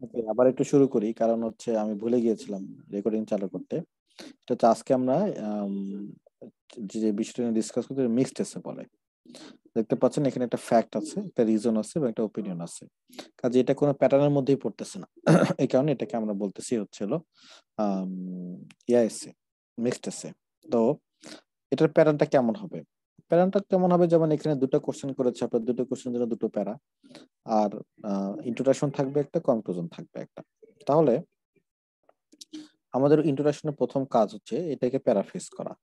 ওকে, আবার একটু শুরু করি, কারণ হচ্ছে আমি ভুলে গিয়েছিলাম রেকর্ডিং চালু করতে। এটা হচ্ছে আজকে আমরা আম, যে বিষয়টা নিয়ে ডিসকাস করতে মিক্সড এসে বলে। দেখতে পাচ্ছেন এখানে একটা ফ্যাক্ট আছে, একটা রিজন আছে এবং একটা ওপিনিয়ন আছে। কাজে এটা কোনো প্যাটার্নের মধ্যেই পড়তেছে না। এই কারণে এটাকে আমরা বলতেছি হচ্ছিল আম, ইয়া এসে, মিক্সড এসে। তো এটার প্যাটার্নটা কেমন হবে? প্যাটার্নটা কেমন হবে, যেমন এখানে দুটো কোশ্চেন করেছে, আপনার দুটো কোশ্চেন জন্য দুটো প্যারা। আর ইন্ট্রোডাকশন থাকবে একটা, কনক্লুশন থাকবে একটা। তাহলে আমাদের ইন্ট্রোডাকশনের প্রথম কাজ হচ্ছে এটাকে প্যারাফ্রেজ করা,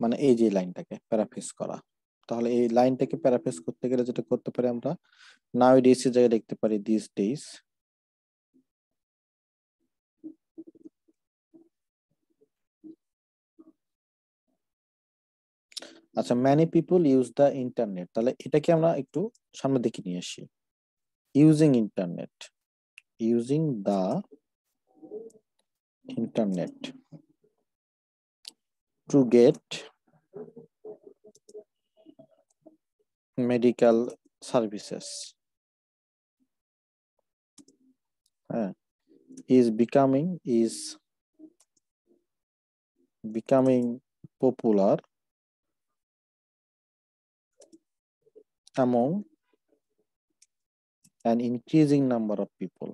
মানে এই যে লাইনটাকে প্যারাফ্রেজ করা। তাহলে এই লাইনটাকে প্যারাফ্রেজ করতে গেলে যেটা করতে পারি আমরা, নাও ডেজ এর জায়গায় লিখতে পারি দিস ডেজ। আচ্ছা, many people use the internet, তাহলে এটাকে আমরা একটু সামনের দিকে নিয়ে আসি। Using internet, using the internet to get medical services. হ্যাঁ, is becoming popular among an increasing number of people.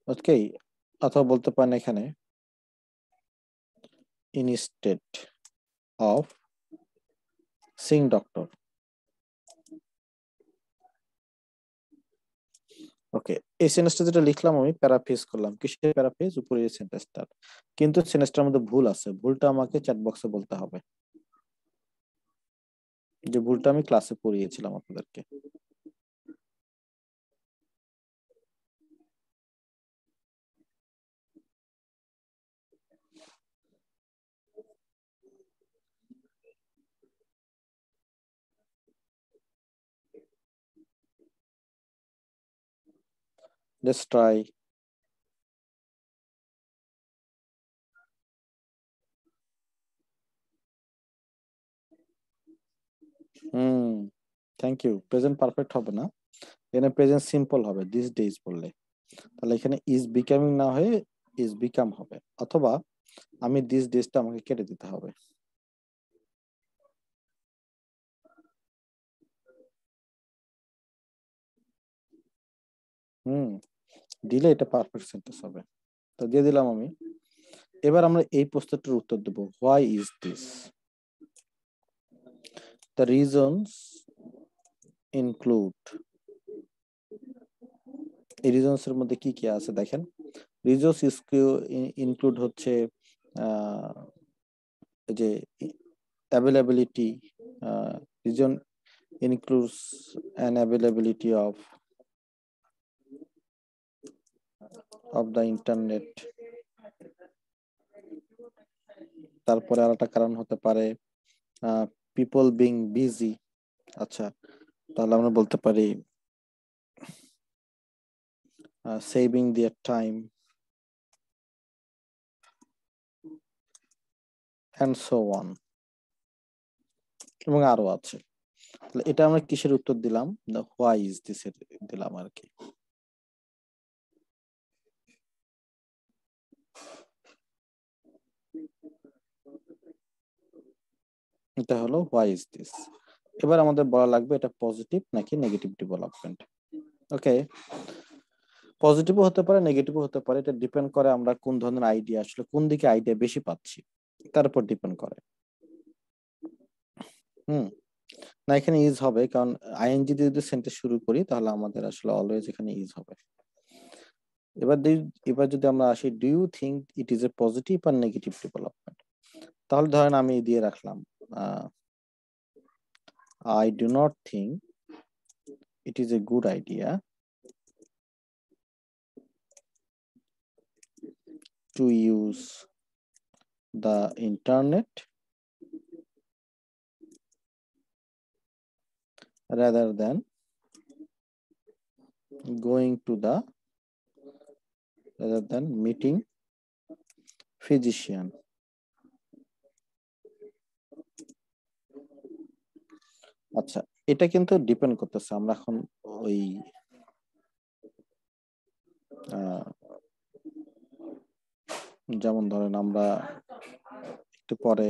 ওকে, অথবা বলতে পারেন এখানে instead of seeing doctor. ওকে, এই সেন্টেন্সটা যেটা লিখলাম আমি প্যারাফ্রেজ করলাম, কিসের প্যারাফ্রেজ? উপরে এই সেন্টেন্সটার। কিন্তু সেন্টেন্সটার মধ্যে ভুল আছে, ভুলটা আমাকে চ্যাট বক্সে বলতে হবে, যে ভুলটা আমি ক্লাসে পড়িয়েছিলাম আপনাদেরকে। Let's try. হুম, থ্যাংক ইউ। প্রেজেন্ট পারফেক্ট হবে না, এখানে প্রেজেন্ট সিম্পল হবে দিস ডেজ বললে। তাহলে এখানে ইজ বিকামিং না হয়ে ইজ বিকাম হবে, অথবা আমি দিস ডেজটা আমাকে কেটে দিতে হবে। হুম, দিলে এটা পারফেক্ট সেন্টেন্স হবে। তো দিয়ে দিলাম আমি। এবার আমরা এই প্রশ্নটার উত্তর দেবো, why is this? The reasons include, এই রিজনস এর মধ্যে কি কি আছে দেখেন। রিজনস ইনক্লুড হচ্ছে আহ, যে availability, reason includes an availability of the internet. তারপরে আর একটা কারণ হতে পারে পিপল বিং বিজি। আচ্ছা, তাহলে আমরা বলতে পারি saving there time and so on, এবং আরো আছে। তাহলে এটা আমরা কিসের উত্তর দিলাম? দ্য হোয়াই ইজ দিস এর দিলাম আর কি। এটা হলো হোয়াই ইজ দিস। এবার আমাদের বলা লাগবে এটা পজিটিভ নাকি নেগেটিভ ডেভেলপমেন্ট। ওকে, পজিটিভও হতে পারে, নেগেটিভও হতে পারে, এটা ডিপেন্ড করে আমরা কোন ধরনের আইডিয়া, আসলে কোন দিকে আইডিয়া বেশি পাচ্ছি তার উপর ডিপেন্ড করে। হুম, না এখানে ইজ হবে, কারণ আইএনজি দিয়ে যদি সেন্টেন্স শুরু করি তাহলে আমাদের আসলে অলওয়েজ এখানে ইজ হবে। এবার এবার যদি আমরা আসি, do you think it is a positive আর নেগেটিভ ডেভেলপমেন্ট, তাহলে ধরেন আমি দিয়ে রাখলাম I do not think it is a good idea to use the internet rather than going to the rather than meeting physician. আচ্ছা, এটা কিন্তু depend করতেছে আমরা এখন ওই যেমন ধরেন আমরা একটু পরে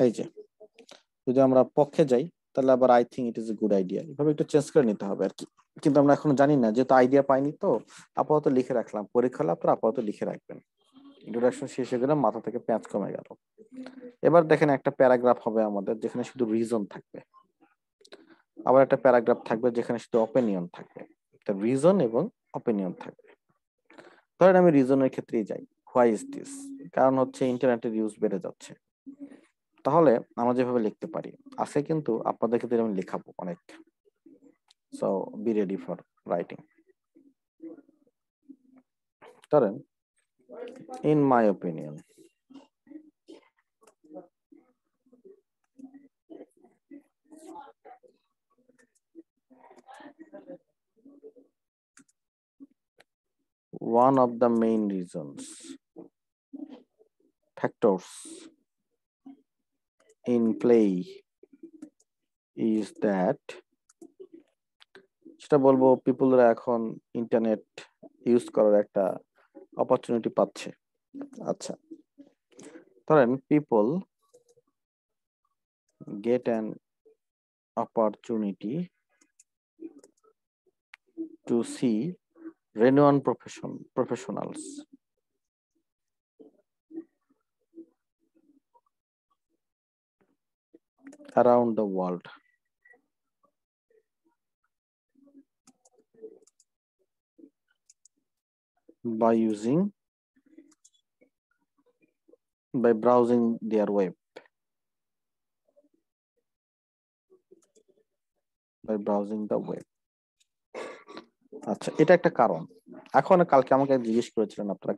এই যে যদি আমরা পক্ষে যাই তাহলে আবার I think it is a good idea, এভাবে একটু চেঞ্জ করে নিতে হবে আর কি। কিন্তু আমরা এখন জানি না, যেহেতু আইডিয়া পাইনি, তো আপাতত লিখে রাখলাম, পরীক্ষা হলে আপনারা আপাতত লিখে রাখবেন। ইন্ট্রোডাকশন শেষ হয়ে গেলে মাথা থেকে পেঁচ কমে গেল। এবার দেখেন একটা প্যারাগ্রাফ হবে আমাদের যেখানে শুধু রিজন থাকবে, আবার একটা প্যারাগ্রাফ থাকবে যেখানে শুধু অপিনিয়ন থাকবে। একটা রিজন এবং অপিনিয়ন থাকবে। ধরেন আমি রিজনের ক্ষেত্রেই যাই, হোয়াই ইজ দিস, কারণ হচ্ছে ইন্টারনেটের ইউজ বেড়ে যাচ্ছে। তাহলে আমরা যেভাবে লিখতে পারি, আজকে কিন্তু আপনাদের ক্ষেত্রে আমি লেখাবো অনেক, so be ready for writing. ধরেন in my opinion, one of the main reasons, factors in play is that, সেটা বলবো পিপলরা এখন ইন্টারনেট ইউজ করার একটা অপরচুনিটি পাচ্ছে। আচ্ছা, ধরেন people get an opportunity to see renowned professionals around the world by browsing their web, by browsing the web। আচ্ছা, এটা একটা কারণ। এখন কালকে আমাকে জিজ্ঞেস করেছিলেন আপনারা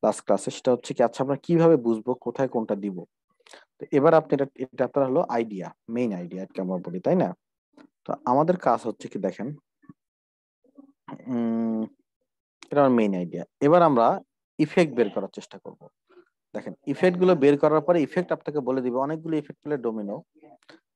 লাস্ট ক্লাসে, সেটা হচ্ছে কি, আচ্ছা আমরা কিভাবে বুঝবো কোথায় কোনটা দিব। তো এবার আপনি এটা আপনার হলো আইডিয়া, মেইন আইডিয়া আমরা বলি, তাই না? তো আমাদের কাজ হচ্ছে কি, দেখেন এটা আমার মেইন আইডিয়া। এবার আমরা ইফেক্ট বের করার চেষ্টা করব। দেখেন ইফেক্ট গুলো বের করার পরে ইফেক্ট আপনাকে বলে দিবে, অনেকগুলো ইফেক্ট পেলে ডোমিনো।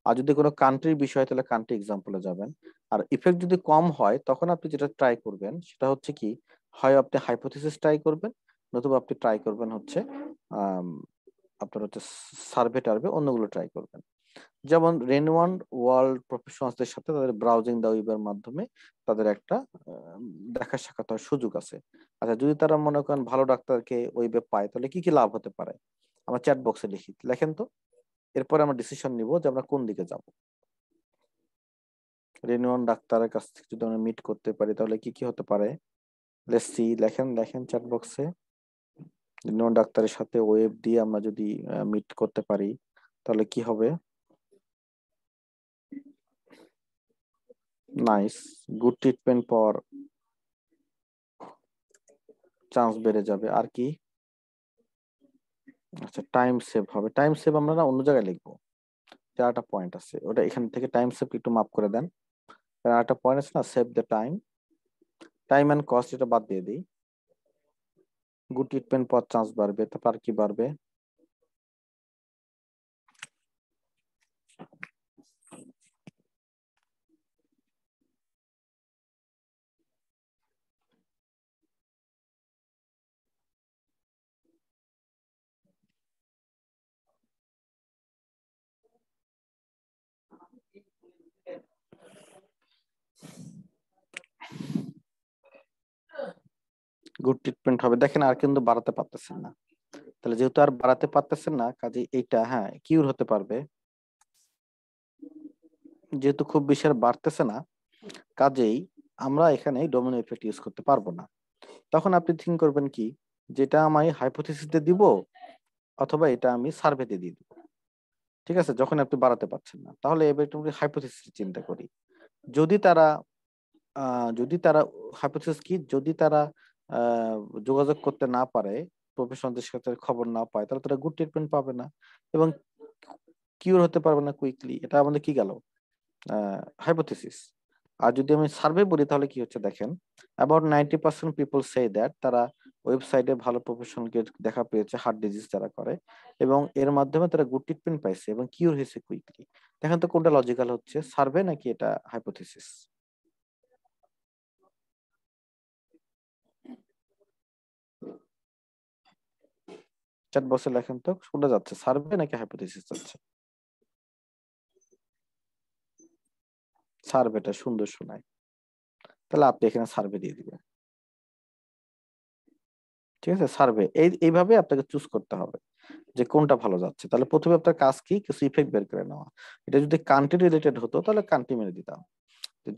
আর যদি কোনো কান্ট্রির বিষয় তাহলে কান্ট্রি এক্সাম্পলে যাবেন। আর ইফেক্ট যদি কম হয় তখন আপনি যেটা ট্রাই করবেন সেটা হচ্ছে কি, হয় আপনি হাইপোথিসিস ট্রাই করবেন, নতুবা আপনি ট্রাই করবেন হচ্ছে আপনার হচ্ছে সার্ভে টার্ভে অন্যগুলো ট্রাই করবেন। যেমন রেনোয়ান্ড ওয়ার্ল্ড প্রফেশনালসদের সাথে তাদের ব্রাউজিং দা ওয়েবের মাধ্যমে তাদের একটা দেখা সাক্ষাৎ হওয়ার সুযোগ আছে। আচ্ছা, যদি তারা মনে করেন ভালো ডাক্তারকে ওয়েবে পায় তাহলে কি কি লাভ হতে পারে, আমরা চ্যাট বক্সে লেখেন তো। এরপরে আমরা ডিসিশন নিব যে আমরা কোন দিকে যাব। রেনোয়ান ডাক্তারের কাছ থেকে যদি আমরা মিট করতে পারি তাহলে কি কি হতে পারে, লেটস সি। লেখেন চ্যাট বক্সে, রেনোয়ান ডাক্তারের সাথে ওয়েব দিয়ে আমরা যদি মিট করতে পারি তাহলে কি হবে। নাইস, গুড ট্রিটমেন্ট পাওয়ার চান্স বেড়ে যাবে। আর কি? আচ্ছা, টাইম সেভ হবে। টাইম সেভ আমরা না অন্য জায়গায় লিখবো, চারটা পয়েন্ট আছে, ওটা এখান থেকে টাইম সেভ একটু মাফ করে দেন। একটা পয়েন্ট আছে না, save the time, time and cost, এটা বাদ দিয়ে দিই। গুড ট্রিটমেন্ট পাওয়ার চান্স বাড়বে, তারপর কি বাড়বে? গুড ট্রিটমেন্ট হবে। দেখেন আর কিন্তু বাড়াতে পারতেছেন না, তাহলে যেহেতু আর বাড়াতে পারতেছেন না, কাজে এইটা হ্যাঁ কিউর হতে পারবে। যেহেতু খুব বেশি আর বাড়তেছে না, কাজেই আমরা এখানে ডোমিনো ইফেক্ট ইউজ করতে পারবো না। তখন আপনি থিঙ্ক করবেন কি, যেটা আমি হাইপোথিসিস দিয়ে দিব অথবা এটা আমি সার্ভেতে দিয়ে দিব। ঠিক আছে, যখন আপনি বাড়াতে পারছেন না, তাহলে এবার একটু হাইপোথিসিস চিন্তা করি। যদি তারা হাইপোথিসিস কি, যদি তারা আহ, যোগাযোগ করতে না পারে, প্রফেশনালদের সাথে খবর না পায়, তাহলে তারা গুড ট্রিটমেন্ট পাবে না এবং কিউর হতে পারবে না কুইকলি। এটা আমাদের কি গেল, হাইপোথিসিস। আর যদি আমি সার্ভে বলি তাহলে কি হচ্ছে, দেখেন অ্যাবাউট 90% পিপল সে দ্যাট, তারা ওয়েবসাইটে ভালো প্রফেশনালকে দেখা পেয়েছে হার্ট ডিজিজ যারা করে, এবং এর মাধ্যমে তারা গুড ট্রিটমেন্ট পাইছে এবং কিউর হয়েছে কুইকলি। দেখেন তো কোনটা লজিক্যাল হচ্ছে, সার্ভে নাকি এটা হাইপোথিসিস? চ্যাট বক্সে লেখেন তো কোনটা যাচ্ছে, সার্ভে নাকি হাইপোথিসিস যাচ্ছে? সার্ভেটা সুন্দর শোনায়, তাহলে আপনি এখানে সার্ভে দিয়ে দিবেন। ঠিক আছে, সার্ভে এইভাবে আপনাকে চুজ করতে হবে যে কোনটা ভালো যাচ্ছে। তাহলে প্রথমে আপনার কাজ কি, কিছু ইফেক্ট বের করে নেওয়া। এটা যদি কান্ট্রি রিলেটেড হতো তাহলে কান্ট্রি মেরে দিতাম।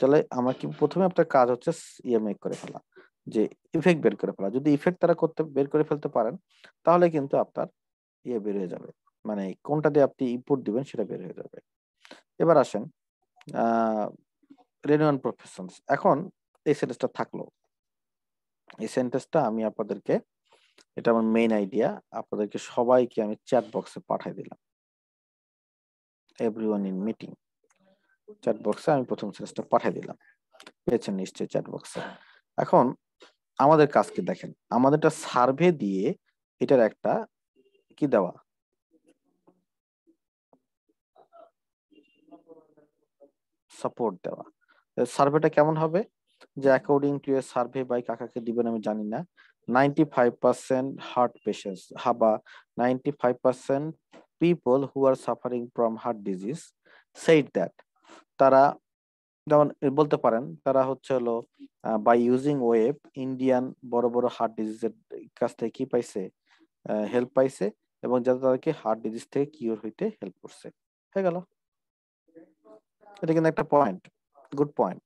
তাহলে আমার কি প্রথমে আপনার কাজ হচ্ছে ইয়ে মেক করে ফেলা, যে ইফেক্ট বের করে ফেলা। যদি ইফেক্ট তারা বের করে ফেলতে পারেন তাহলে কিন্তু আপনার ইয়ে বের হয়ে যাবে, মানে কোনটা দিয়ে আপনি ইনপুট দিবেন সেটা বের হয়ে যাবে। এবার আসেন আহ রেনুয়ান প্রফেশনস। এখন এই সেন্টেন্সটা থাকলো, এই সেন্টেন্সটা আমি আপনাদেরকে, এটা আমার মেইন আইডিয়া, আপনাদেরকে সবাইকে আমি চ্যাট বক্সে পাঠিয়ে দিলাম। এভরিওয়ান ইন মিটিং, চ্যাট বক্সে আমি প্রথম সেন্টেন্সটা পাঠিয়ে দিলাম, পেয়েছেন নিশ্চয়ই চ্যাট বক্সে। এখন আমাদের কাজ কি দেখেন, আমাদেরটা সার্ভে দিয়ে এটার একটা কি দেওয়া, সাপোর্ট দেওয়া। সার্ভেটা কেমন হবে, যে according to a survey by, কাকাকে দিবেন আমি জানি না, 95% হার্ট পেশেন্টস বা 95% people who are suffering from heart disease said that, তারা যেমন বলতে পারেন তারা হচ্ছে হলো বাই ইউজিং ওয়েব ইন্ডিয়ান বড় বড় হার্ট ডিজিজের কাছ থেকে কি পাইছে, হেল্প পাইছে, এবং যাতে তাদেরকে হার্ট ডিজিজ থেকে কিওর হইতে হেল্প করছে। হয়ে গেল, এটা কিন্তু একটা পয়েন্ট, গুড পয়েন্ট।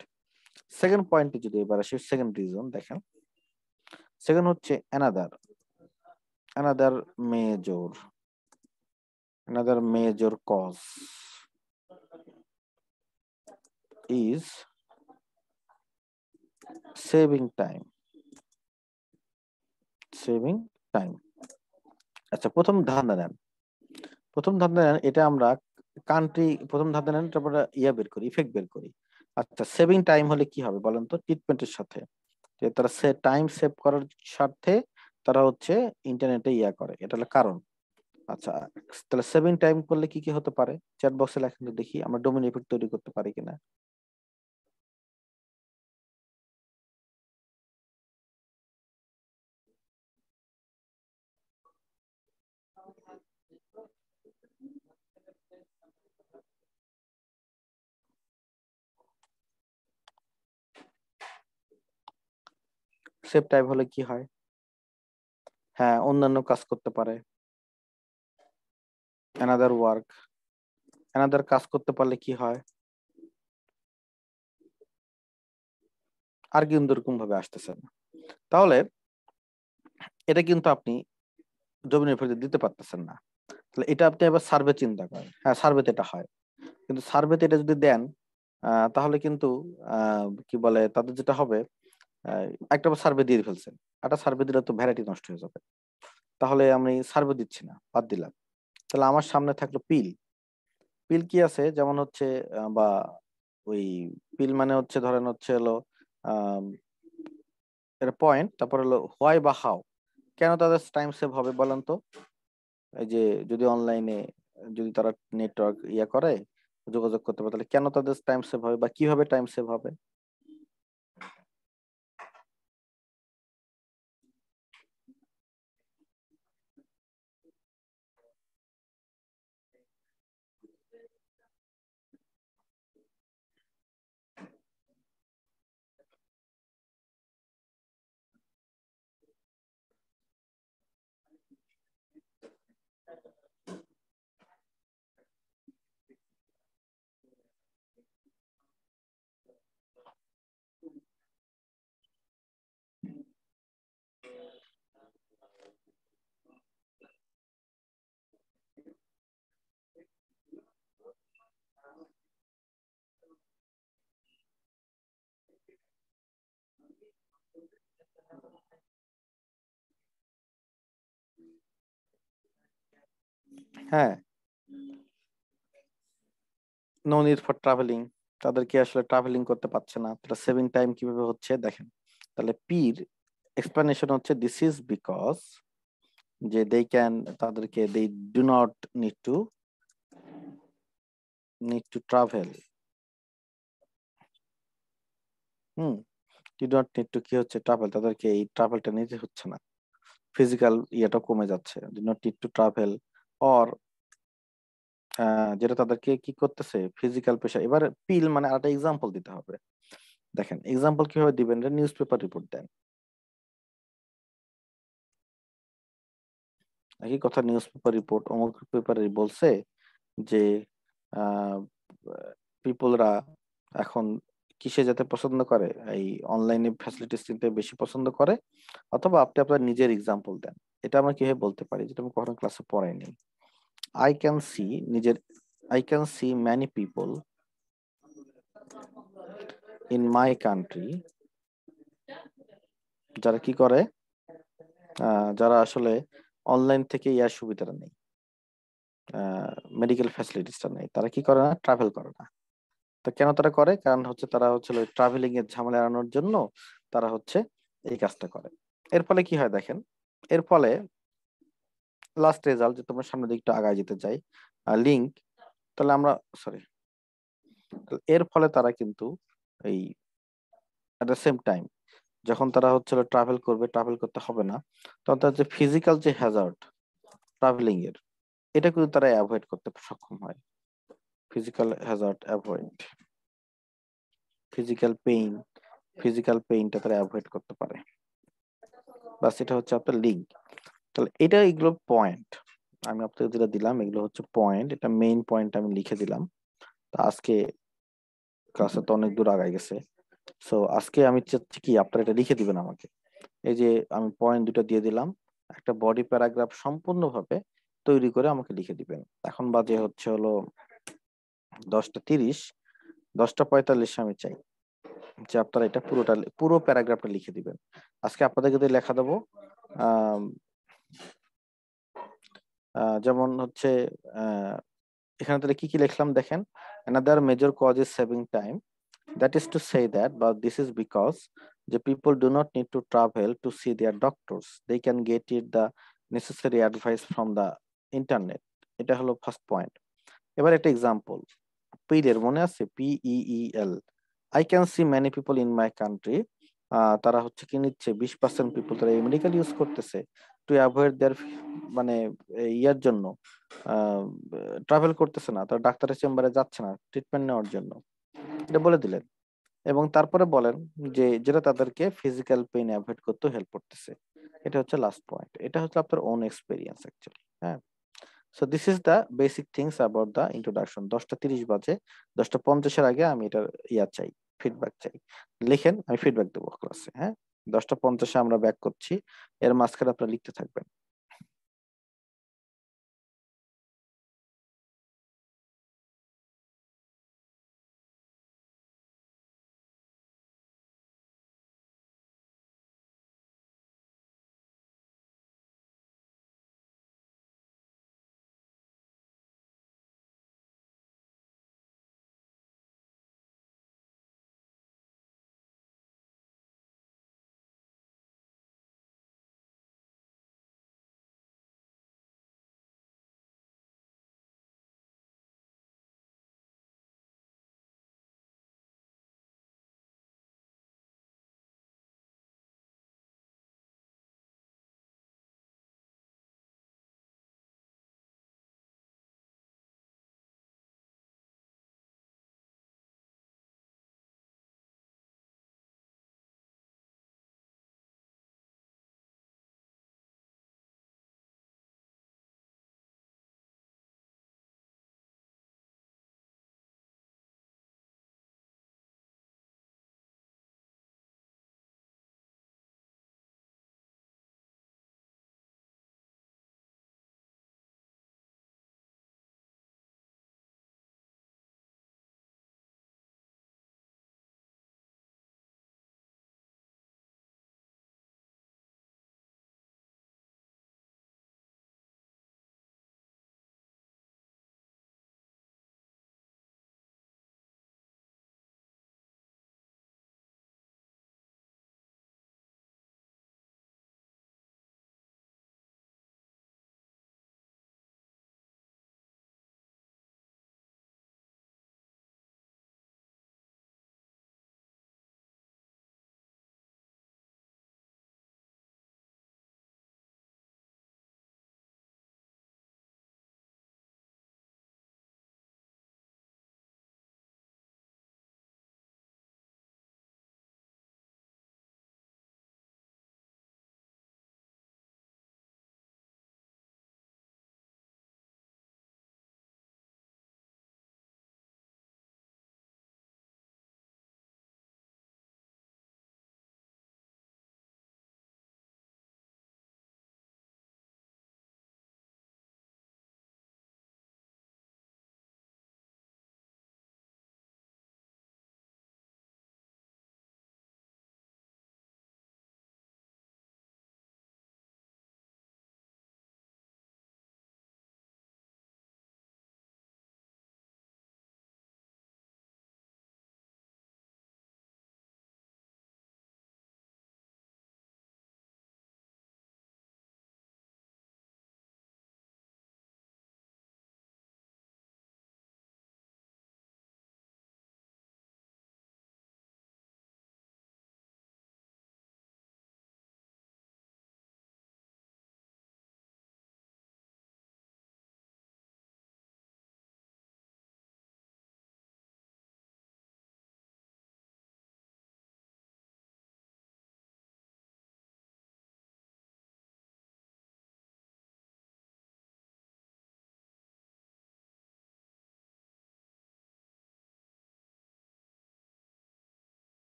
সেকেন্ড পয়েন্টে যদি এবার আসি, সেকেন্ড রিজন দেখেন, সেকেন্ড হচ্ছে another, another major, another major cause is saving time, saving time. আচ্ছা প্রথম ধারণা নেন, প্রথম ধারণা নেন, এটা আমরা কান্ট্রি, প্রথম ধারণা নেন, তারপরে ইয়া বের করি, ইফেক্ট বের করি। আচ্ছা সেভিং টাইম হলে কি হবে বলেন তো, ট্রিটমেন্টের সাথে, যে তারা টাইম সেভ করার স্বার্থে তারা হচ্ছে ইন্টারনেটে ইয়া করে, এটা হলো কারণ। আচ্ছা তাহলে সেভিং টাইম করলে কি কি হতে পারে, চ্যাট বক্সে লেখেন তো দেখি আমরা ডোমিনো ইফেক্ট তৈরি করতে পারি কিনা। সেভ টাইম হলে কি হয়, হ্যাঁ অন্যান্য কাজ করতে পারে, অ্যানাদার ওয়ার্ক, অ্যানাদার কাজ করতে পারলে কি হয়, আর কিন্তু এরকম ভাবে আসতেছে না। তাহলে এটা কিন্তু আপনি ডোমিনো ইফেক্ট দিতে পারতেছেন না। তাহলে এটা আপনি এবার সার্ভে চিন্তা করেন, হ্যাঁ সার্ভেতে এটা হয়, কিন্তু সার্ভেতে এটা যদি দেন তাহলে কিন্তু কি বলে তাদের যেটা হবে, আহ, একটা সার্ভে দিয়ে ফেলছেন, একটা সার্ভে দিলে তো ভ্যারাইটি নষ্ট হয়ে যাবে। তাহলে আমি সার্ভে দিচ্ছি না, বাদ দিলাম। তাহলে আমার সামনে থাকলো পিল। পিল কি আছে, যেমন হচ্ছে বা ওই পিল মানে হচ্ছে ধরেন হচ্ছে হলো আহ এটা পয়েন্ট, তারপর হলো হোয়াই বা হাউ, কেন তাদের টাইম সেভ হবে বলেন তো। এই যে যদি অনলাইনে যদি তারা নেটওয়ার্ক ইয়া করে যোগাযোগ করতে পারে, তাহলে কেন তাদের টাইম সেভ হবে বা কিভাবে টাইম সেভ হবে। হ্যাঁ, নো নিড ফর ট্রাভেলিং, তাদেরকে আসলে ট্রাভেলিং করতে পারছে না, তাহলে সেভিং টাইম কিভাবে হচ্ছে দেখেন। তাহলে পির এক্সপ্লেনেশন হচ্ছে দিস ইজ বিকজ যে তাদেরকে they do not need to travel. Hmm, do not need to কি হচ্ছে ট্রাভেল, তাদেরকে এই ট্রাভেলটা নিতে হচ্ছে না, ফিজিক্যাল ইয়েটা কমে যাচ্ছে, do not need to travel. Or যেটা তাদেরকে কি করতেছে ফিজিক্যাল প্রেশার। এবার পিল মানে আরেকটা এক্সাম্পল দিতে হবে। দেখেন এক্সাম্পল কিভাবে দিবেন, নিউজ পেপার রিপোর্ট দেন, একই কথা। নিউজ পেপার রিপোর্ট অমুক পেপারে বলছে যে পিপলরা এখন কিসে যেতে পছন্দ করে, এই অনলাইনে ফ্যাসিলিটিস নিতে বেশি পছন্দ করে। অথবা আপনি আপনার নিজের এক্সাম্পল দেন, এটা আমরা কিভাবে বলতে পারি, যেটা আমি কখনো ক্লাসে পড়াইনি। আই ক্যান সি নিজের I can see many people in my country, যারা কি করে, যারা আসলে অনলাইন থেকে ইয়ার সুবিধাটা নেই, মেডিকেল ফ্যাসিলিটিসটা নেই, তারা কি করে না, ট্রাভেল করে না। তো কেন তারা করে, কারণ হচ্ছে তারা হচ্ছে ট্রাভেলিং এর ঝামেলা এড়ানোর জন্য তারা হচ্ছে এই কাজটা করে। এর ফলে কি হয় দেখেন, এর ফলে লাস্ট রেজাল্ট, যে তোমরা সামনের দিকটা আগায় যেতে চাই, লিঙ্ক, তাহলে আমরা সরি, এর ফলে তারা কিন্তু এই এট দ্য সেম টাইম যখন তারা হচ্ছে ট্রাভেল করতে হবে না, তখন তার যে ফিজিক্যাল যে হ্যাজার্ড ট্রাভেলিং এর, এটা কিন্তু তারা অ্যাভয়েড করতে সক্ষম হয়। Physical hazard avoid, physical pain, physical পেইনটা তারা অ্যাভয়েড করতে পারে। বাস, এটা হচ্ছে আপনার লিঙ্ক। তাহলে এগুলো পয়েন্ট আমি আপনাকে যেটা দিলাম, এগুলো হচ্ছে পয়েন্ট, এটা মেইন পয়েন্ট আমি লিখে দিলাম। তা আজকে ক্লাসে তো অনেক দূর আগায় গেছে, সো আজকে আমি চাচ্ছি কি আপনারা এটা লিখে দিবেন আমাকে। এই যে আমি পয়েন্ট দুটো দিয়ে দিলাম, একটা বডি প্যারাগ্রাফ সম্পূর্ণভাবে তৈরি করে আমাকে লিখে দিবেন। এখন বাজে হচ্ছে হলো 10:30, 10:45 আমি চাই যে আপনারা এটা পুরো প্যারাগ্রাফটা লিখে দিবেন। আজকে আপনাদেরকে দিয়ে লেখা দেবো। আহ যেমন হচ্ছে আহ এখানে তাহলে কি কি লিখলাম দেখেন, another major cause is saving time, that is to say that, but this is because the people do not need to travel to see their doctors, they can get it the necessary advice from the internet। এটা হলো first point. এবার একটা example, পিডের মনে আছে, PEEL, I can C many people in my country, তারা হচ্ছে কি নিচ্ছে 20% পিপল তারা এই মেডিকেল ইউজ করতেছে টু অ্যাভয়েড দেয়ার, মানে ইয়ার জন্য ট্রাভেল করতেছে না, তারা ডাক্তারের চেম্বারে যাচ্ছে না ট্রিটমেন্ট নেওয়ার জন্য, এটা বলে দিলেন। এবং তারপরে বলেন যে যেটা তাদেরকে ফিজিক্যাল পেইন অ্যাভয়েড করতে হেল্প করতেছে। এটা হচ্ছে লাস্ট পয়েন্ট, এটা হচ্ছে আপনার ওন এক্সপেরিয়েন্স অ্যাকচুয়ালি। হ্যাঁ, so this is the basic things about the introduction. 10:30 বাজে, 10:50 আগে আমি এটার চাই, ফিডব্যাক চাই। লিখেন, আমি ফিডব্যাক দেবো ক্লাসে। হ্যাঁ, 10:50 আমরা ব্যাক করছি, এর মাঝখানে আপনারা লিখতে থাকবেন।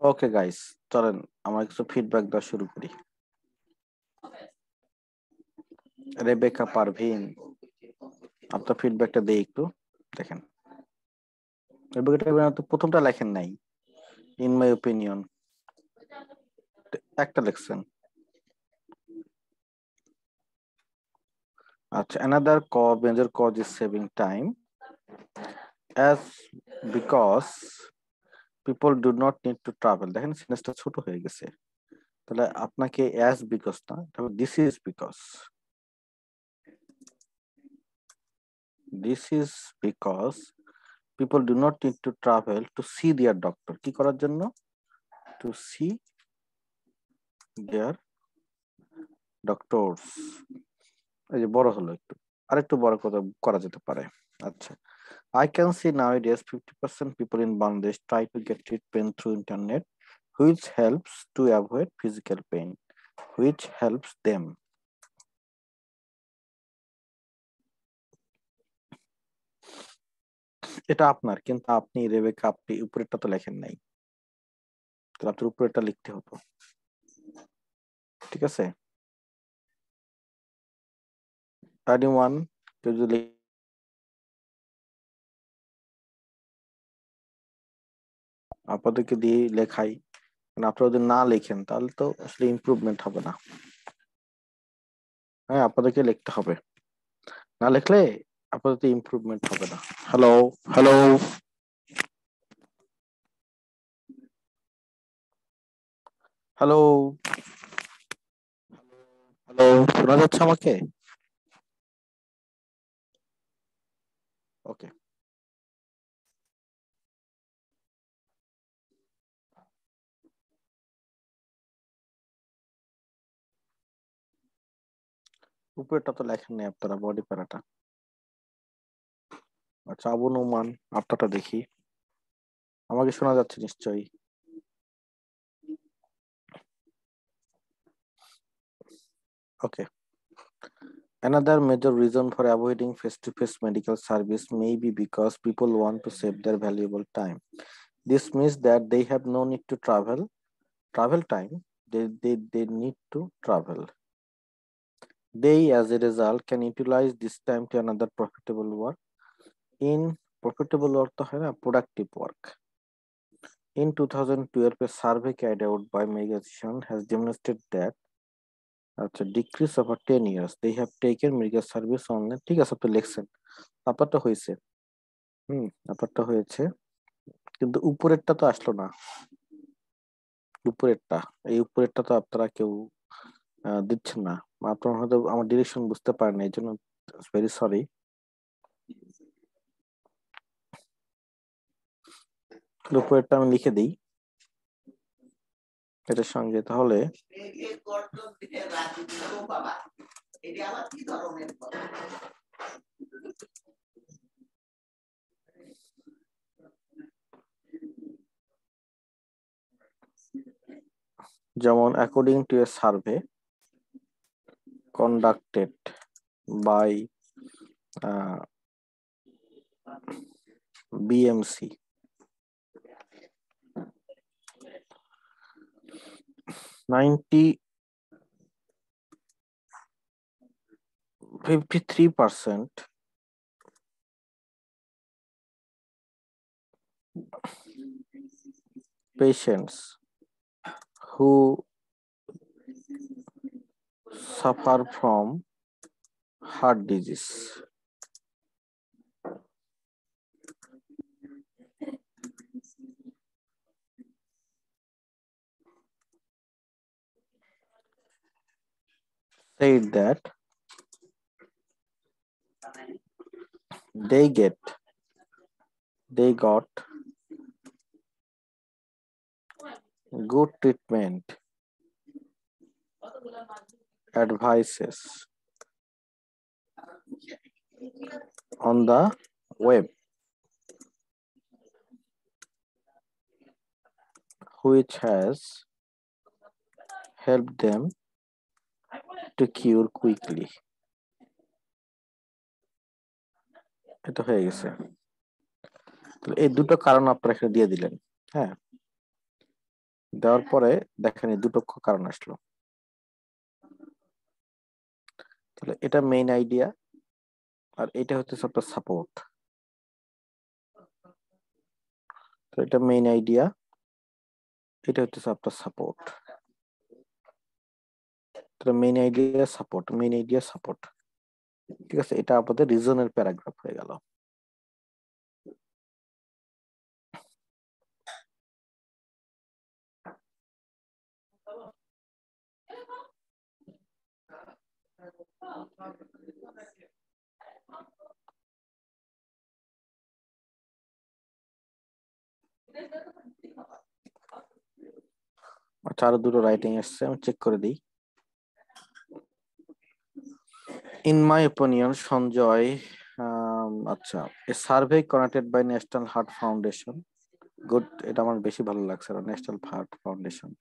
ওকে গাইস, চলেন আমরা কিছু ফিডব্যাক দেওয়া শুরু করি। রেবেকা পারভিন, আপনার ফিডব্যাকটা দেই একটু দেখেন। রেবেকা তো প্রথমটা লেখেন নাই, ইন মাই ওপিনিয়ন একটা লেখছেন। আচ্ছা, another major cause is saving time as because people do not need to travel। দেখেন সেন্টেন্সটা ছোট হয়ে গেছে, তাহলে আপনাকে as because না, তবে this is because people do not need to travel to see their doctor। কি করার জন্য? to see their doctors। এই যে বড় হলো একটু, আরেকটু বড় কথা করা যেতে পারে। আচ্ছা, I can see nowadays 50% people in Bangladesh try to get treatment through internet, which helps to avoid physical pain, which helps them। এটা আপনার, কিন্তু আপনি রেবেকা আপনি উপরেরটা তো লেখেন নাই, তাহলে আপনার উপরেরটা লিখতে হতো। ঠিক আছে, এনিওয়ান কেউ যদি আপনাদেরকে দিয়ে লেখাই, মানে আপনারা যদি না লেখেন তাহলে তো আসলে ইমপ্রুভমেন্ট হবে না। হ্যাঁ, আপনাদেরকে লিখতে হবে, না লিখলে আপনাদের ইমপ্রুভমেন্ট হবে না। হ্যালো, হ্যালো, হ্যালো, হ্যালো, শোনা যাচ্ছে আমাকে? ওকে, উপরেরটা তো লেখেন নেই আপনারা, বডি প্যারাটা। আচ্ছা, আবু নোমান আপনারটা দেখি, আমাকে শোনা যাচ্ছে নিশ্চয়ই? ওকে, another major reason for avoiding face-to-face medical service may be because people want to save their valuable time. This means that they have no need to travel time, they need to travel। They, as a result, can utilize this time to another profitable work। In profitable work তো হয় না, productive work। In 2012, a survey carried out by Megacity has demonstrated that আচ্ছা decrease over 10 years they have taken medical service online। ঠিক আছে, আপনি লিখছেন, আপনারটা হয়েছে। আপনারটা হয়েছে, কিন্তু উপরেরটা তো আসলো না। উপরেরটা, এই উপরেরটা তো আপনারা কেউ দিচ্ছেন না, আপনারা হয়তো আমার ডিরেকশন বুঝতে পারেন, এই জন্য ভেরি সরি। উপরেরটা আমি লিখে দিই এটার সঙ্গে, তাহলে যেমন according to a survey conducted by BMC, 53% patients who suffer from heart disease said that they got good treatment advices on the web, which has helped them to cure quickly। এটা হয়ে গেছে, এই দুটো কারণ আপনারা এখানে দিয়ে দিলেন। হ্যাঁ, দেওয়ার পরে দেখেন এই দুটো কারণ আসলো। তাহলে এটা মেইন আইডিয়া, আর এটা হচ্ছে আপনার সাপোর্ট। তো এটা মেইন আইডিয়া, এটা হচ্ছে আপনার সাপোর্ট। তাহলে main idea support, main idea support. ঠিক আছে, এটা আপনাদের রিজনের প্যারাগ্রাফ হয়ে গেল। আচ্ছা, আরো দুটো রাইটিং এসছে, আমি চেক করে দিই। ইন মাই ওপিনিয়ন সঞ্জয়, আচ্ছা, a survey conducted by National Heart Foundation, good, এটা আমার বেশি ভালো লাগছে, National Heart Foundation.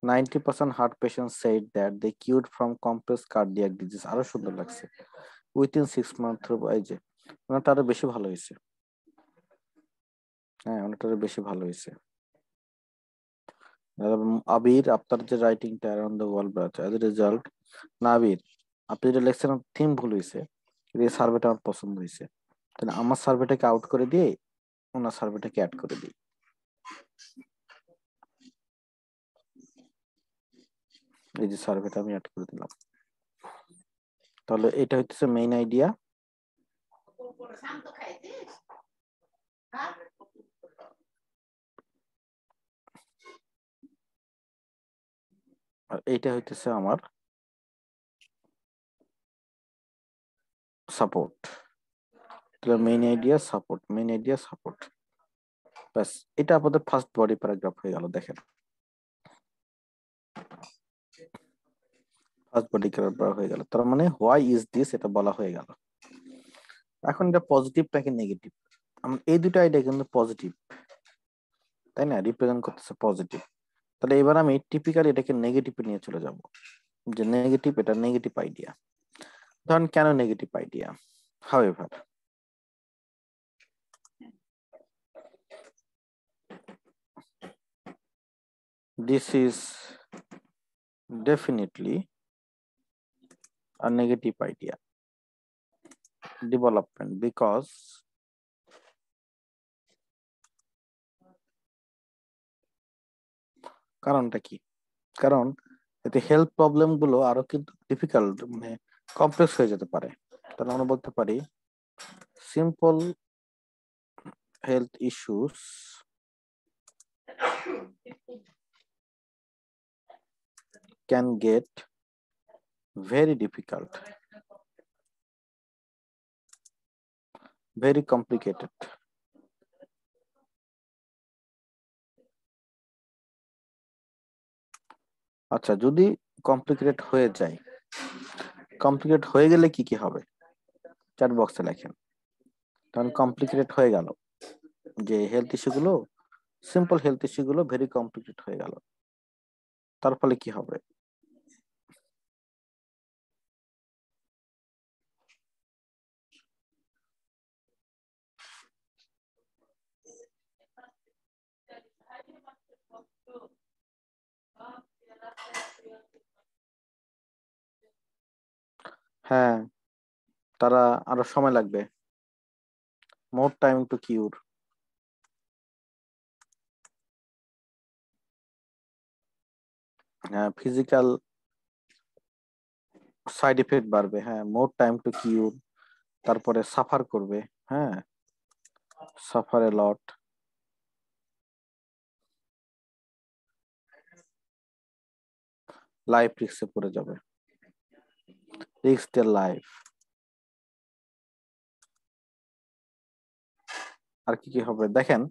90% heart patients said that they cured from complex cardiac disease, আরো সুন্দর লাগছে, উইথিন 6 months। এই যে ওনাটা আরো বেশি ভালো হয়েছে। হ্যাঁ, ওনাটা আরো বেশি ভালো হয়েছে। আবির, আপনার যে রাইটিংটা on the wall breach as a result, না আবির, আপনি যেটা লেখছেন থিম ভুল হয়েছে, এই সার্ভেটা আমার পছন্দ হয়েছে। তাহলে আমার সার্ভেটাকে আউট করে দিয়ে ওনার সার্ভেটাকে অ্যাড করে দিই। এই যে সার্ভেটা আমি অ্যাড করে দিলাম। তাহলে এটা হচ্ছে মেইন আইডিয়া, আর এইটা হইতেছে আমার সাপোর্ট। তাহলে main idea support, main idea support, ব্যাস। এটা আমাদের ফার্স্ট বডি প্যারাগ্রাফ হয়ে গেল। দেখেন, ফার্স্ট বডি প্যারাগ্রাফ হয়ে গেল, তার মানে হোয়াই ইজ দিস এটা বলা হয়ে গেল। এখন এটা পজিটিভ নাকি নেগেটিভ? এই দুটো আইডিয়া কিন্তু পজিটিভ, তাই না, রিপ্রেজেন্ট করতেছে পজিটিভ। তাহলে এবার আমি টিপিক্যালি এটাকে নেগেটিভে নিয়ে চলে যাব, যে নেগেটিভ, এটা নেগেটিভ আইডিয়া। ধরেন কেন negative idea? However, this is definitely a negative idea development because কারণটা কি? কারণ এতে হেলথ প্রবলেম গুলো আরো কিন্তু ডিফিকাল্ট, মানে কমপ্লেক্স হয়ে যেতে পারে। তাহলে আমরা বলতে পারি simple health issues can get very difficult, very complicated. আচ্ছা, যদি কমপ্লিকেটেড হয়ে যায়, কমপ্লিকেট হয়ে গেলে কি কি হবে চ্যাট বক্সে লেখেন। কারণ কমপ্লিকেটেড হয়ে গেল, যে হেলথ ইস্যু গুলো, সিম্পল হেলথ ইস্যু গুলো ভেরি কমপ্লিকেটেড হয়ে গেল, তার ফলে কি হবে? হ্যাঁ, তারা আরো সময় লাগবে, মোর টাইম টু কিউর। হ্যাঁ, ফিজিক্যাল সাইড এফেক্ট বাড়বে, হ্যাঁ, মোর টাইম টু কিউর। তারপরে সাফার করবে, হ্যাঁ, সাফার এ লট, লাইফ রিস্কে পড়ে যাবে, রিস্ক দেয়ার লাইফ। আর কি কি হবে দেখেন,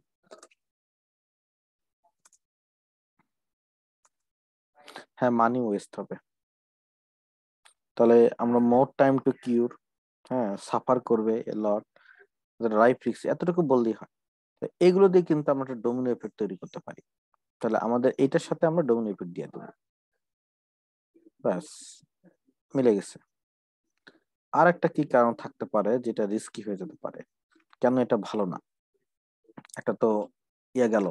হ্যাঁ, মানি ওয়েস্ট হবে। তাহলে আমরা মোর টাইম টু কিউর, হ্যাঁ, সাফার করবে এ লট, লাইফ রিস্ক, এতটুকু বললেই হয়। তো এগুলো দিয়ে কিন্তু আমরা একটা ডোমিনো এফেক্ট তৈরি করতে পারি। তাহলে আমাদের এটার সাথে আমরা ডোমিনো এফেক্ট দিয়ে দেবো, ব্যাস, মিলে গেছে। আর একটা কি কারণ থাকতে পারে যেটা রিস্কি হয়ে যেতে পারে, কেন এটা ভালো না? একটা তো ইয়ে গেল,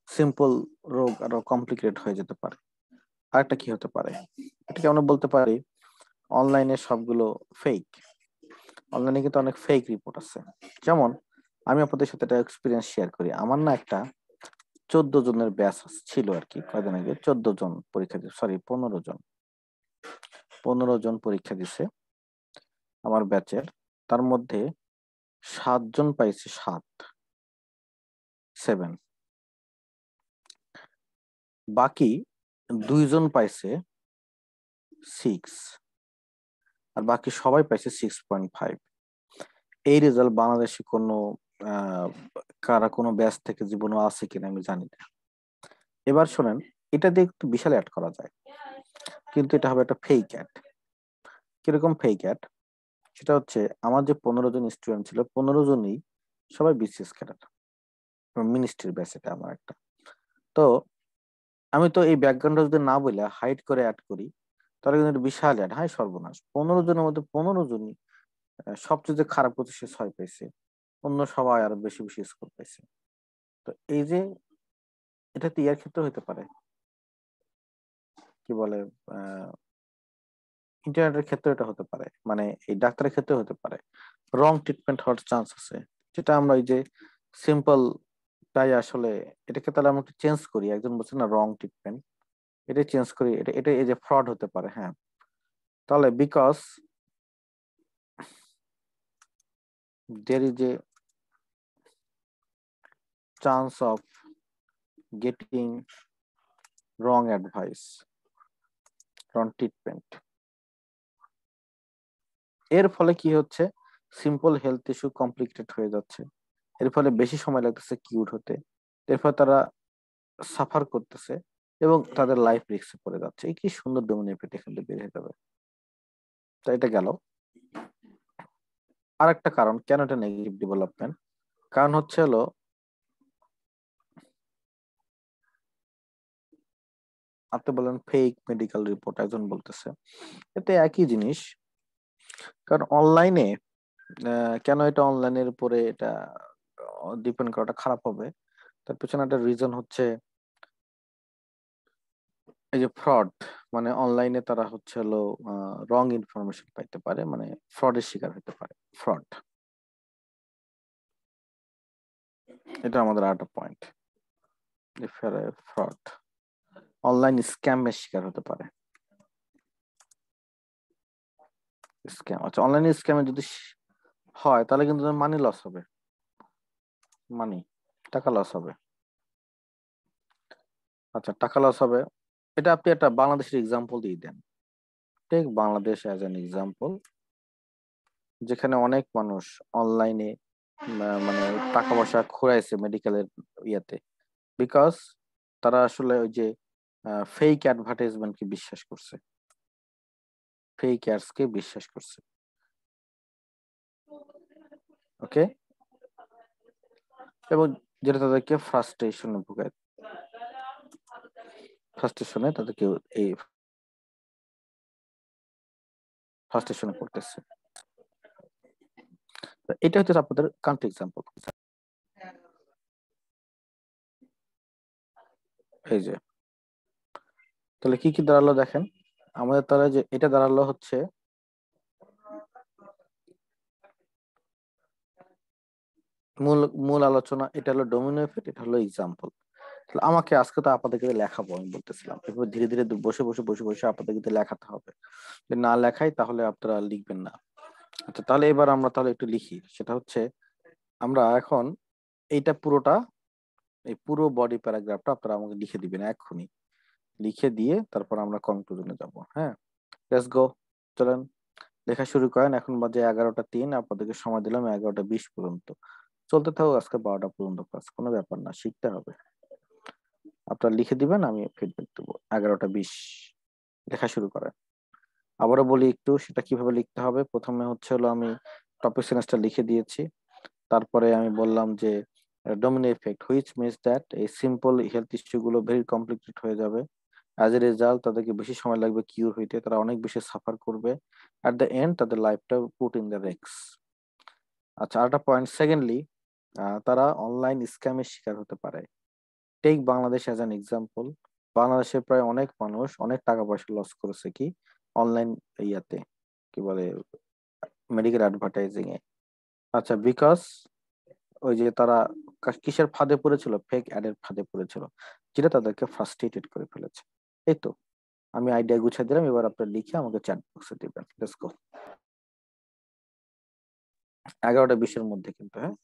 সিম্পল রোগ আরো কমপ্লিকেটেড হয়ে যেতে পারে। আরেকটা কি হতে পারে, এটাকে আমরা বলতে পারি অনলাইনে সবগুলো ফেক। অনলাইনে কিন্তু অনেক ফেক রিপোর্ট আছে। যেমন আমি আপনাদের সাথে একটা এক্সপিরিয়েন্স শেয়ার করি। আমার না একটা 14 জনের ব্যাচ ছিল আর কি, কয়দিন আগে 14 জন পরীক্ষা দিচ্ছে, সরি 15 জন, 15 জন পরীক্ষা দিছে আমার ব্যাচের। তার মধ্যে 7 জন পাইছে 7, বাকি 2 জন পাইছে 6, আর বাকি সবাই পাইছে 6.5। এই রেজাল্ট বাংলাদেশে কোনো আহ, কারা কোনো ব্যাচ থেকে জীবনে আছে কিনা আমি জানি না। এবার শোনেন, এটা দিয়ে একটু বিশাল অ্যাড করা যায়, কিন্তু এটা হবে একটা ফেক অ্যাড। কিরকম ফেক অ্যাড? সেটা হচ্ছে আমার যে 15 জন স্টুডেন্ট ছিল, 15 জনই সবাই বিসিএস ক্যাডার, মিনিস্ট্রির ব্যাচ এটা আমার একটা। তো আমি তো এই ব্যাকগ্রাউন্ডটা যদি না বলে হাইড করে অ্যাড করি, তাহলে কিন্তু একটা বিশাল অ্যাড, হাই সর্বনাশ, 15 জনের মধ্যে 15 জনই সবচেয়ে খারাপ করতে সে 6 পাইছে, অন্য সবাই আরো বেশি বেশি স্কোর পাইছে। তো এই যে এটা তো ইয়ার ক্ষেত্রে হতে পারে, কি বলে, ইন্টারনেটের ক্ষেত্রে এটা হতে পারে, মানে এই ডাক্তারের ক্ষেত্রে হতে পারে। রং ট্রিটমেন্ট হওয়ার চান্স আছে, যেটা আমরা ওই যে সিম্পল তাই আসলে এটাকে তাহলে আমরা একটু চেঞ্জ করি। একজন বলছে না রং ট্রিটমেন্ট, এটা চেঞ্জ করি, এটা এটা এই যে ফ্রড হতে পারে, হ্যাঁ। তাহলে because there is a chance of getting wrong advice, wrong treatment, এর ফলে কি হচ্ছে, সিম্পল হেলথ ইস্যু কমপ্লিকেটেড হয়ে যাচ্ছে, এর ফলে বেশি সময় লাগতেছে কিউর হতে, এর ফলে তারা সাফার করতেছে এবং তাদের লাইফ রিস্কে পড়ে যাচ্ছে। এই কি সুন্দর ডোমিন এফেক্ট এখান থেকে বের হয়ে যাবে। তো এটা গেল। আর একটা কারণ কেন এটা নেগেটিভ ডেভেলপমেন্ট, কারণ হচ্ছে হলো আপনি বলেন ফেক মেডিকেল রিপোর্ট একজন বলতেছে, এতে একই জিনিস। কারণ অনলাইনে কেন এটা অনলাইনের উপরে এটা ডিপেন্ড করাটা খারাপ হবে, তার পেছনে একটা রিজন হচ্ছে এই যে ফ্রড। মানে অনলাইনে তারা হচ্ছে হলো রং ইনফরমেশন পাইতে পারে, মানে ফ্রডের শিকার হতে পারে। ফ্রড, এটা আমাদের আরেকটা পয়েন্ট, ফ্রড, অনলাইন স্ক্যামের শিকার হতে পারে। স্ক্যাম, আচ্ছা অনলাইন স্ক্যামে যদি হয় তাহলে কিন্তু মানি লস হবে, মানি, টাকা লস হবে। আচ্ছা টাকা লস হবে, এটা আপনি একটা বাংলাদেশের এক্সাম্পল দিয়ে দেন। Take Bangladesh as an example, যেখানে অনেক মানুষ অনলাইনে মানে টাকা পয়সা খোয়াইছে মেডিকেলের ইয়াতে, বিকজ তারা আসলে ওই যে ফেক অ্যাডভার্টাইজমেন্টকে বিশ্বাস করছে, ফেক অ্যাডস কে বিশ্বাস করছে। ওকে, এবং যেটা তাদেরকে ফ্রাস্ট্রেশনে ভোগায়, ফ্রাস্ট্রেশনে তাদেরকে এই ফ্রাস্ট্রেশনে পড়তেছে। তো এটা হচ্ছে আপনাদের কান্ট্রি এক্সাম্পল। এই যে তাহলে কি কি দাঁড়ালো দেখেন, আমাদের তাহলে যে এটা দাঁড়ালো হচ্ছে মূল মূল আলোচনা, এটা হলো ডোমিনো এফেক্ট, এটা হলো এক্সাম্পল। আমাকে আজকে তো আপনাদেরকে লেখাবো, আমি বলতেছিলাম এরপর ধীরে ধীরে বসে বসে বসে বসে আপনাদেরকে লেখাতে হবে, যদি না লেখাই তাহলে আপনারা লিখবেন না। আচ্ছা তাহলে এবার আমরা তাহলে একটু লিখি, সেটা হচ্ছে আমরা এখন এইটা পুরোটা, এই পুরো বডি প্যারাগ্রাফটা আপনারা আমাকে লিখে দিবেন এক্ষুনি, লিখে দিয়ে তারপর আমরা কনক্লুশনে যাব। হ্যাঁ, লেটস গো, চলেন লেখা শুরু করেন। এখন বাজে 11টা 3, আপনাদেরকে সময় দিলাম 11টা 20 পর্যন্ত। চলতে থাকুক আজকে 12টা পর্যন্ত ক্লাস, কোনো ব্যাপার না, শিখতে হবে। আপনারা লিখে দিবেন, আমি ফিডব্যাক দেবো। 11টা 20 লেখা শুরু করেন। আবারও বলি একটু সেটা কিভাবে লিখতে হবে। প্রথমে হচ্ছে হলো আমি টপিক সেন্সটা লিখে দিয়েছি, তারপরে আমি বললাম যে Domino effect, which means that এই সিম্পল হেলথ ইস্যু গুলো ভেরি কমপ্লিকেটেড হয়ে যাবে, অ্যাজ এ রেজাল্ট তাদেরকে বেশি সময় লাগবে কিউর হইতে, তারা অনেক বেশি সাফার করবে, অ্যাট দ্য এন্ড তাদের লাইফটা পুট ইন দ্য রিস্ক। আচ্ছা আরেকটা পয়েন্ট, সেকেন্ডলি তারা অনলাইন স্ক্যামের শিকার হতে পারে। Take Bangladesh as an example. বাংলাদেশে প্রায় অনেক মানুষ অনেক টাকা পয়সা লস করেছে কি অনলাইন ইয়াতে, কি বলে, মেডিকেল অ্যাডভার্টাইজিং এ। আচ্ছা, বিকজ ওই যে তারা কিসের ফাঁদে পড়েছিল, ফেক অ্যাডের ফাঁদে পড়েছিল, যেটা তাদেরকে ফ্রাস্ট্রেটেড করে ফেলেছে। এই তো, আমি আইডিয়া গুছিয়ে দিলাম, এবার আপনার লিখে আমাকে চ্যাট বক্সে দিবেন। Let's go. 11টা 20-এর মধ্যে কিন্তু, হ্যাঁ।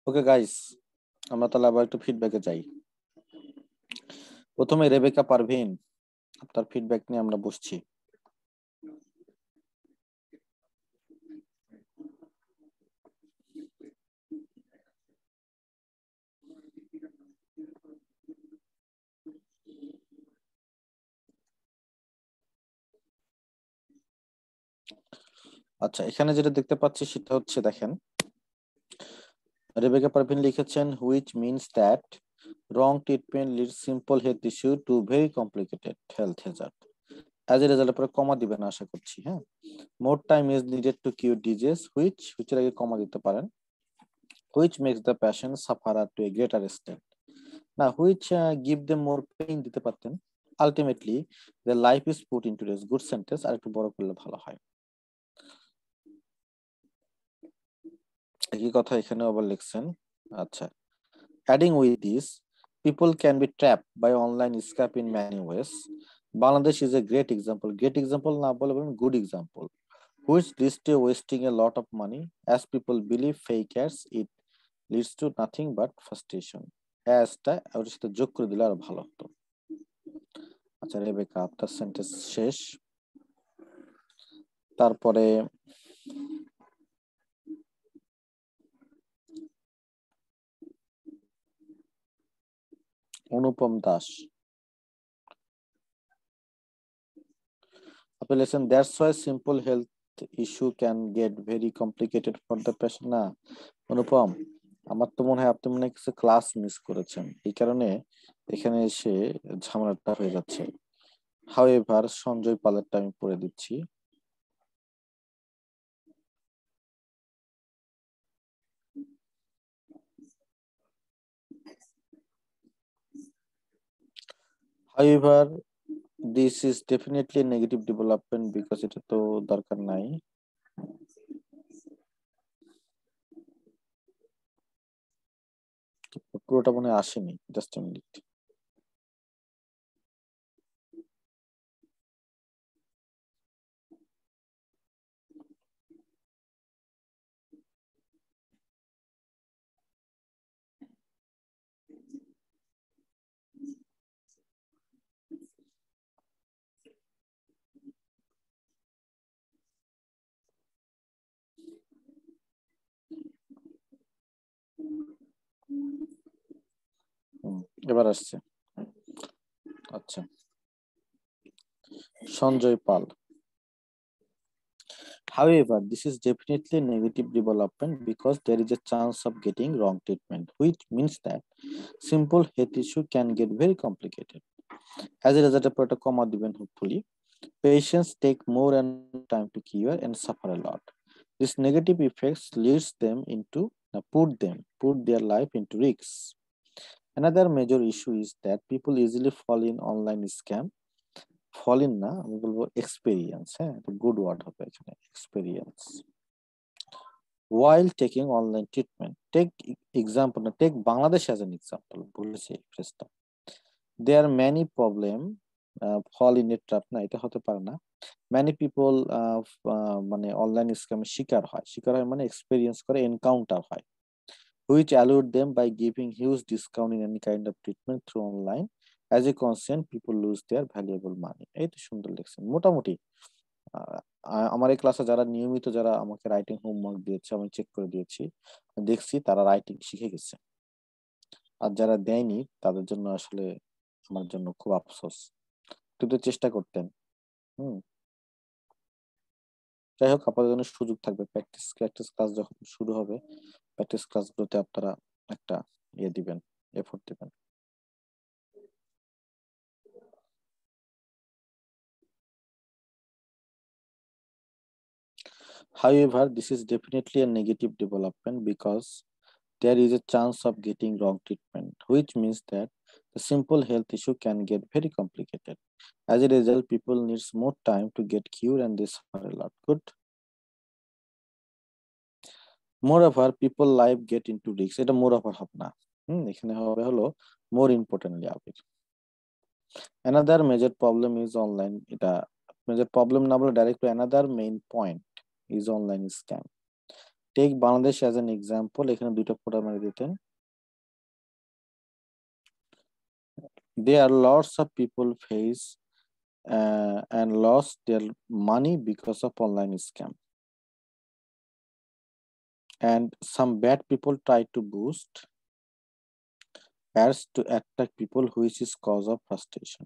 ওকে গাইস, আমরা তাহলে আবার একটু ফিডব্যাকে যাই। প্রথমে রেবেকা পারভিন, আপনার ফিডব্যাক নিয়ে আমরা বসছি। আচ্ছা, এখানে যেটা দেখতে পাচ্ছি সেটা হচ্ছে, দেখেন, রেবেকা পারভিন লিখেছেন which means that wrong treatment leads simple health issue to very complicated health hazard. As a রেজাল্টের পরে কমা দিবেন আশা করছি। হ্যাঁ, more time is needed to cure disease হুইচের আগে কমা দিতে পারেন। Which makes the patient sufferer to a greater extent, না which give them more pain দিতে পারতেন। Ultimately the life is put into this good sentence আর একটু বড় করলে ভালো হয়। একই কথা এখানে আবার লিখছেন। আচ্ছা, adding with this, people can be trapped by online scam in many ways. Bangladesh is a great example. Great example না বলে বলেন good example, which leads to wasting a lot of money as people believe fake ads. It leads to nothing but frustration. অ্যাজটা ওর সাথে যোগ করে দিলে আরো ভালো হতো। আচ্ছা রেবেকা, আপনার সেন্টেন্স শেষ। তারপরে অনুপম দাস, আপনি লিখেছেন that's why simple health issue can get very complicated for the patient. না অনুপম, আমার তো মনে হয় আপনি মনে হয় কিছু ক্লাস মিস করেছেন, এই কারণে এখানে এসে ঝামেলাটা হয়ে যাচ্ছে। হাউএভার সঞ্জয় পালেরটা আমি পড়ে দিচ্ছি। However this is definitely negative development because এটা তো দরকার নাই। পুরোটা মনে হয় আসেনি, জাস্ট এ মিনিট। এবার আসছে। আচ্ছা, সঞ্জয় পাল, however, this is definitely a negative development because there is a chance of getting wrong treatment, which means that simple health issue can get very complicated. As a result, a comma given hopefully, patients take more and time to cure and suffer a lot. This negative effects leads them into put their life into risks. Another major issue is that people easily fall in online scam. Fall in না, আমি বলবো experience. হ্যাঁ, good word হবে এখানে, experience while taking online treatment. Take example, না take Bangladesh as an example, বলেছি ফ্রেজটা। There are many problem fall in a trap, না এটা হতে পারে না। Many people মানে অনলাইন স্ক্যামের শিকার হয় মানে এক্সপেরিয়েন্স করে, এনকাউন্টার হয়, which allured them by giving huge discount in any kind of treatment through online. As a consequence, people lose their valuable money. এই তো সুন্দর লেখছেন মোটামুটি। আমার এই ক্লাসে যারা নিয়মিত, যারা আমাকে রাইটিং হোমওয়ার্ক দিয়েছে, আমি চেক করে দিয়েছি, দেখছি তারা রাইটিং শিখে গেছে। আর যারা দেয়নি তাদের জন্য আসলে আমার জন্য খুব আফসোস, কিন্তু চেষ্টা করতেন। হুম, যাই হোক, আপনাদের জন্য সুযোগ থাকবে, প্র্যাকটিস প্র্যাকটিস ক্লাস যখন শুরু হবে, প্র্যাকটিস ক্লাসগুলোতে আপনারা একটা দিবেন, এফোর্ট দিবেন। However, this is definitely a negative development because there is a chance of getting wrong treatment, which means that the simple health issue can get very complicated. As a result, people needs more time to get cured and they suffer a lot. Good. Moreover, people life get into risks. এটা moreover হবে না। এখানে হবে হলো more importantly হবে। Another major problem is online, এটা যে problem না বলে direct another main point is online scam. Take Bangladesh as an example, এখানে দুইটা ফোটা মেরে দিতেন। There are lots of people face and lost their money because of online scam. And some bad people try to boost ads to attract people, which is cause of frustration.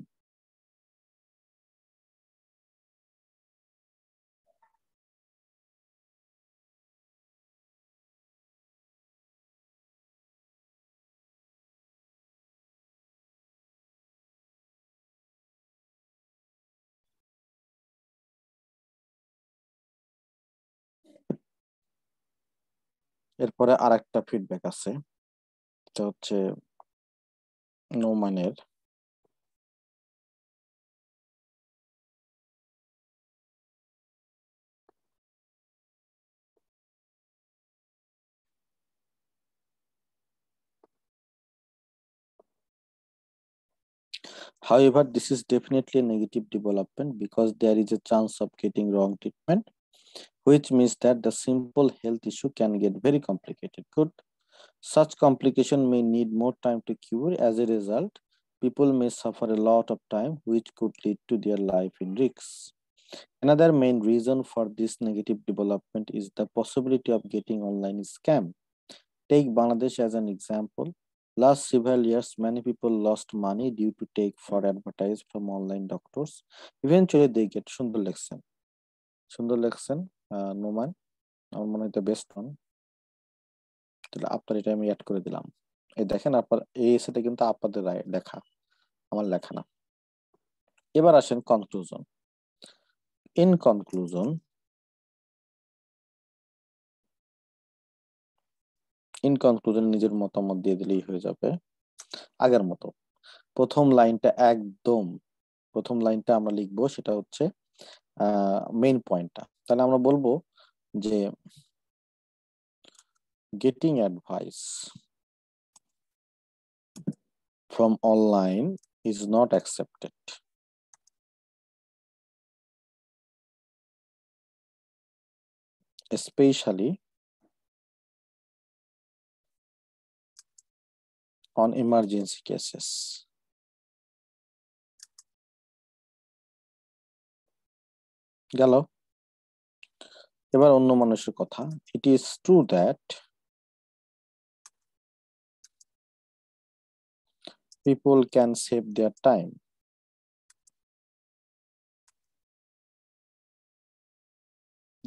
এরপরে আরেকটা feedback আছে, এটা হচ্ছে নোমানের। However, this is definitely a negative development because there is a chance of getting wrong treatment, which means that the simple health issue can get very complicated. Good. Such complication may need more time to cure. As a result, people may suffer a lot of time, which could lead to their life in risks. Another main reason for this negative development is the possibility of getting online scam. Take Bangladesh as an example. Last several years, many people lost money due to take fraud advertised from online doctors. Eventually, they get সুন্দর লেখছেন, সুন্দর লেখছেন নোমান, আমার মনে হয় best one. তাহলে আপনার এটা আমি অ্যাড করে দিলাম। এই দেখেন, আপনার এই এসেটা কিন্তু আপনাদের লেখা, আমার লেখা না। এবার আসেন কনক্লুশন। ইন কনক্লুশন, নিজের মতামত দিয়ে দিলেই হয়ে যাবে আগের মতো। প্রথম লাইনটা আমরা লিখবো, সেটা হচ্ছে মেইন পয়েন্টটা। তাহলে আমরা বলবো যে getting advice from online is not accepted, especially on emergency cases. গেল। এবার অন্য মানুষের কথা। It is true that people can save their time.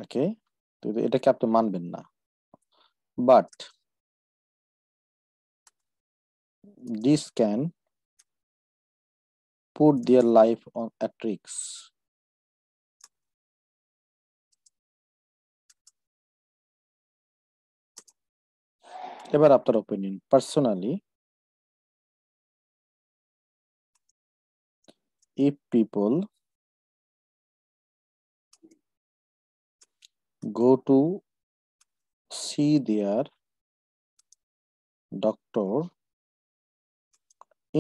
Okay? তো এটাকে আপনি মানবেন না। But this can put their life on at risk. এবার আপনার opinion. Personally, if people go to see their doctor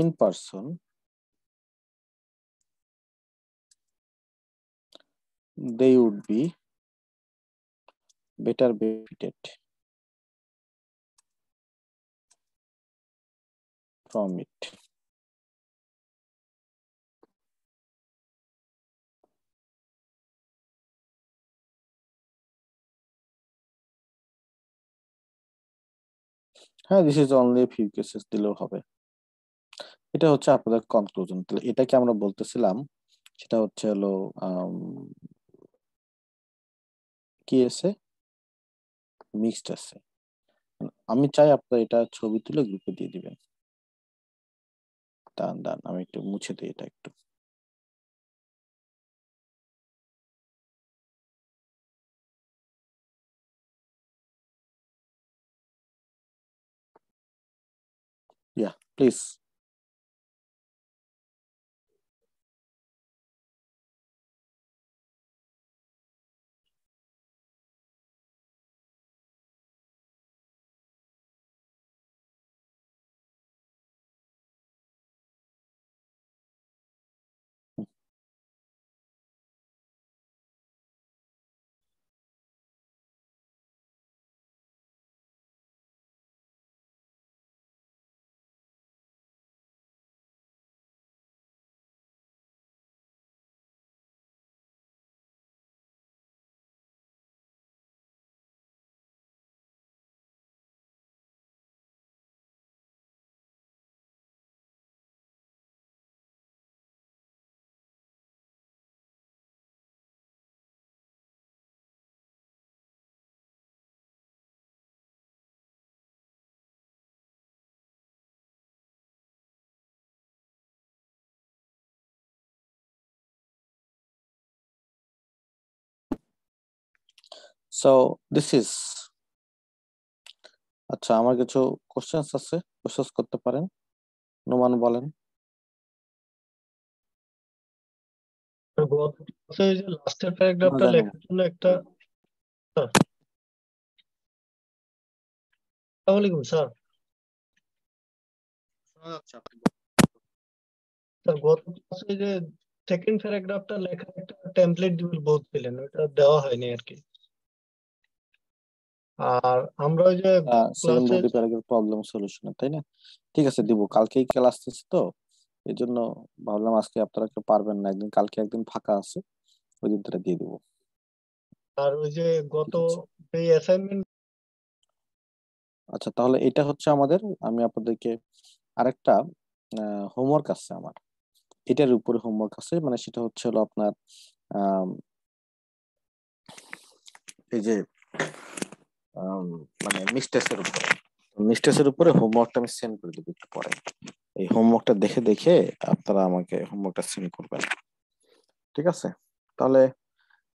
in person, they would be better benefited from it. হ্যাঁ, this is only a few cases দিলেও হবে। এটা হচ্ছে আপনাদের conclusion. তাহলে এটাকে আমরা বলতেছিলাম, সেটা হচ্ছে হলো কি আছে, মিক্সড আছে। আমি চাই আপনারা এটা ছবি তুলে গ্রুপে দিয়ে দিবেন। দান আমি একটু মুছে দিই এটা একটু। Yeah, please. So this is, আচ্ছা আমার কিছু কোশ্চেন্স আছে, কোশ্চেন্স করতে পারেন। নোমান বলেন। গত ক্লাসে ওই যে লাস্টের না প্যারাগ্রাফটা জানো, লেখার জন্য একটা স্যার, আসসালামু আলাইকুম স্যার। স্যার গত ক্লাসে যে সেকেন্ড প্যারাগ্রাফটা লেখার একটা টেমপ্লেট দিবেন বলছিলেন, ওটা দেওয়া হয়নি আর কি। আর আমরা ওই যে গত সেকেন্ড ক্লাসে বডি প্যারাগ্রাফ প্রবলেম সলিউশন, তাই না? ঠিক আছে, দিব। কালকেই ক্লাস আসতেছে তো, এই জন্য ভাবলাম আজকে আপনারা কেউ পারবেন না, একদিন কালকে একদিন ফাঁকা আছে, ওই দিন তারা দিয়ে দিব। আর ওই যে গত ঠিক আছে, এই অ্যাসাইনমেন্ট আচ্ছা তাহলে এটা হচ্ছে আমাদের, আমি আপনাদেরকে আরেকটা হোমওয়ার্ক আছে আমার, এটার উপরে হোমওয়ার্ক আছে, মানে সেটা হচ্ছে হলো আপনার আম, এই যে আম, মানে মিস্টেক্সের উপরে, মিস্টেক্সের উপরে হোমওয়ার্কটা আমি সেন্ড করে দেবো একটু পরে। এই হোমওয়ার্কটা দেখে দেখে আপনারা আমাকে হোমওয়ার্কটা সেন্ড করবেন, ঠিক আছে? তাহলে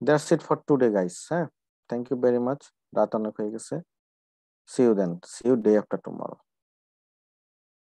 that's it for today guys. হ্যাঁ, থ্যাংক ইউ ভেরি মাচ। রাত অনেক হয়ে গেছে। See you then, see you day after tomorrow.